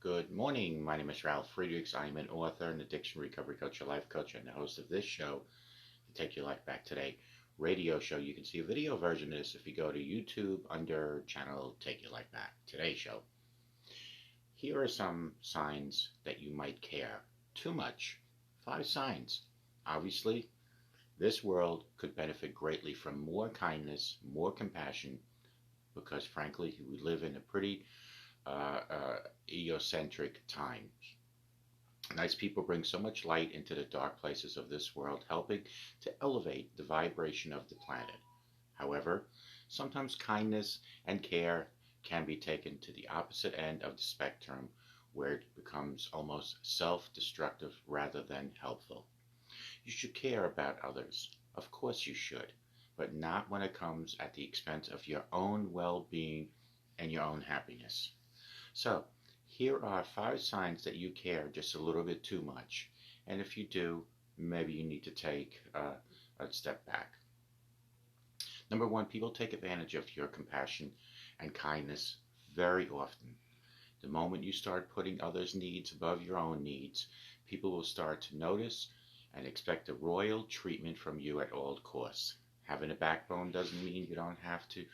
Good morning. My name is Ralf Friedrichs. I am an author, an addiction recovery coach, a life coach, and the host of this show, to Take Your Life Back Today radio show. You can see a video version of this if you go to YouTube under channel Take Your Life Back Today show. Here are some signs that you might care too much. 5 signs. Obviously, this world could benefit greatly from more kindness, more compassion, because frankly, we live in a pretty egocentric times. Nice people bring so much light into the dark places of this world, helping to elevate the vibration of the planet. However, sometimes kindness and care can be taken to the opposite end of the spectrum, where it becomes almost self-destructive rather than helpful. You should care about others. Of course you should, but not when it comes at the expense of your own well-being and your own happiness. So, here are 5 signs that you care just a little bit too much. And if you do, maybe you need to take a step back. Number 1, people take advantage of your compassion and kindness very often. The moment you start putting others' needs above your own needs, people will start to notice and expect a royal treatment from you at all costs. Having a backbone doesn't mean you don't have to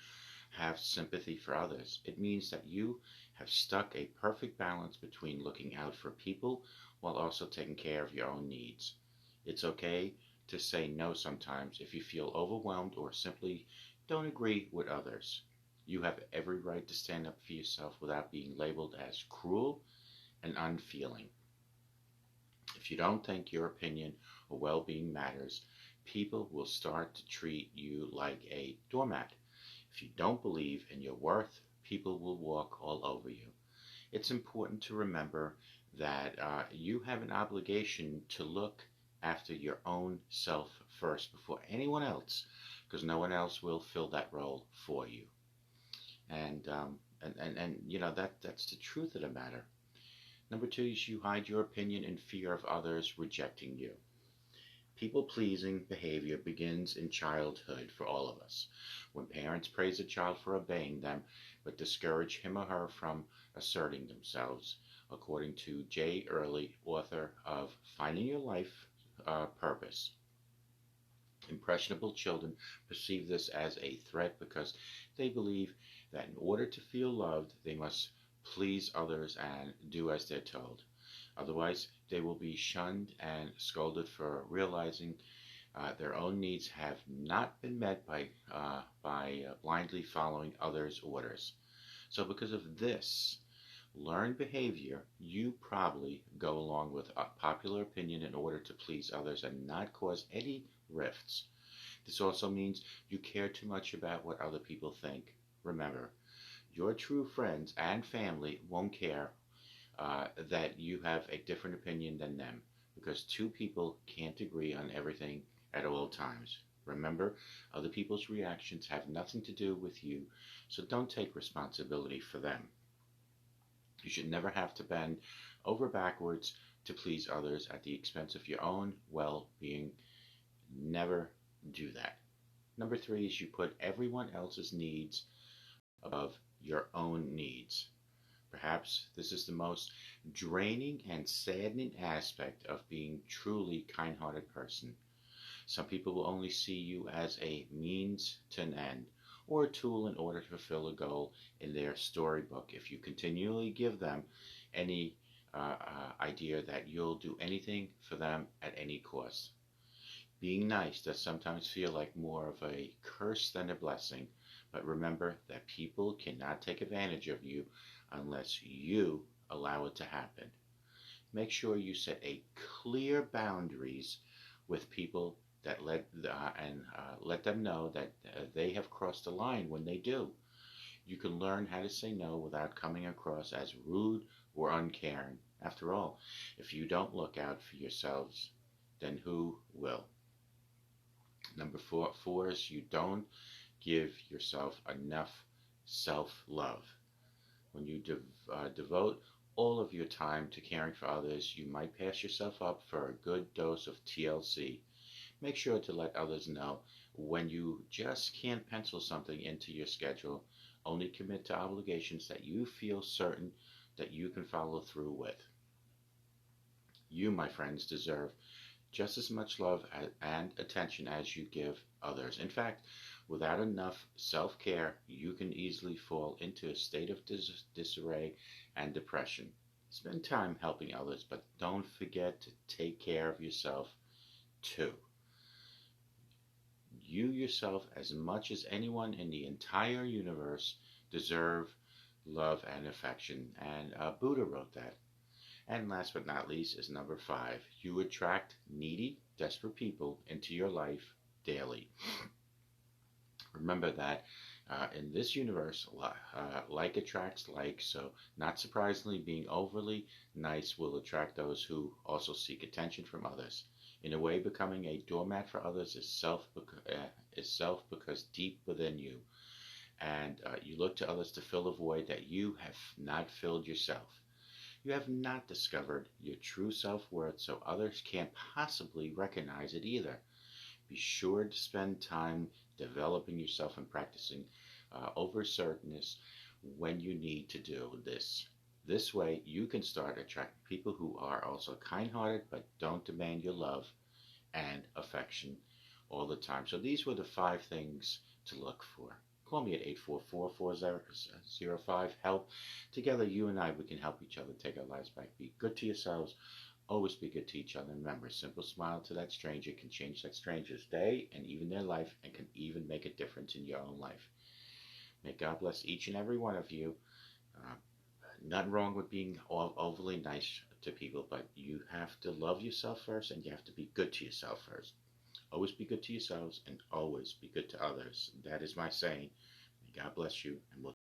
have sympathy for others. It means that you have struck a perfect balance between looking out for people while also taking care of your own needs. It's okay to say no sometimes if you feel overwhelmed or simply don't agree with others. You have every right to stand up for yourself without being labeled as cruel and unfeeling. If you don't think your opinion or well-being matters, people will start to treat you like a doormat. If you don't believe in your worth, people will walk all over you. It's important to remember that you have an obligation to look after your own self first before anyone else, because no one else will fill that role for you. And you know, that's the truth of the matter. Number 2 is you hide your opinion in fear of others rejecting you. People-pleasing behavior begins in childhood for all of us. When parents praise a child for obeying them, but discourage him or her from asserting themselves, according to Jay Early, author of Finding Your Life Purpose. Impressionable children perceive this as a threat because they believe that in order to feel loved, they must please others and do as they're told. Otherwise, they will be shunned and scolded for realizing their own needs have not been met by blindly following others' orders. So because of this learned behavior, you probably go along with a popular opinion in order to please others and not cause any rifts. This also means you care too much about what other people think. Remember, your true friends and family won't care that you have a different opinion than them, because 2 people can't agree on everything at all times. Remember, other people's reactions have nothing to do with you, so don't take responsibility for them. You should never have to bend over backwards to please others at the expense of your own well-being. Never do that. Number 3 is you put everyone else's needs above your own needs. Perhaps this is the most draining and saddening aspect of being truly kind-hearted person. Some people will only see you as a means to an end, or a tool in order to fulfill a goal in their storybook. If you continually give them any idea that you'll do anything for them at any cost. Being nice does sometimes feel like more of a curse than a blessing, but remember that people cannot take advantage of you unless you allow it to happen. Make sure you set a clear boundaries with people that let them know that they have crossed the line when they do. You can learn how to say no without coming across as rude or uncaring. After all, if you don't look out for yourselves, then who will? Number 4 is you don't give yourself enough self-love. When you devote all of your time to caring for others, you might pass yourself up for a good dose of TLC. Make sure to let others know when you just can't pencil something into your schedule. Only commit to obligations that you feel certain that you can follow through with. You, my friends, deserve just as much love and attention as you give others. In fact, without enough self-care, you can easily fall into a state of disarray and depression. Spend time helping others, but don't forget to take care of yourself too. You yourself, as much as anyone in the entire universe, deserve love and affection. And Buddha wrote that. And last but not least is number 5. You attract needy, desperate people into your life daily. Remember that in this universe, like attracts like, so not surprisingly, being overly nice will attract those who also seek attention from others. In a way, becoming a doormat for others is self because deep within you, and you look to others to fill a void that you have not filled yourself. You have not discovered your true self-worth, so others can't possibly recognize it either. Be sure to spend time developing yourself and practicing over-assertiveness when you need to do this. This way, you can start attracting people who are also kind-hearted but don't demand your love and affection all the time. So these were the 5 things to look for. Call me at 844-4005-HELP. Together, you and I, we can help each other take our lives back. Be good to yourselves. Always be good to each other. Remember, a simple smile to that stranger can change that stranger's day and even their life, and can even make a difference in your own life. May God bless each and every one of you. Nothing wrong with being overly nice to people, but you have to love yourself first, and you have to be good to yourself first. Always be good to yourselves, and always be good to others. That is my saying. May God bless you, and we'll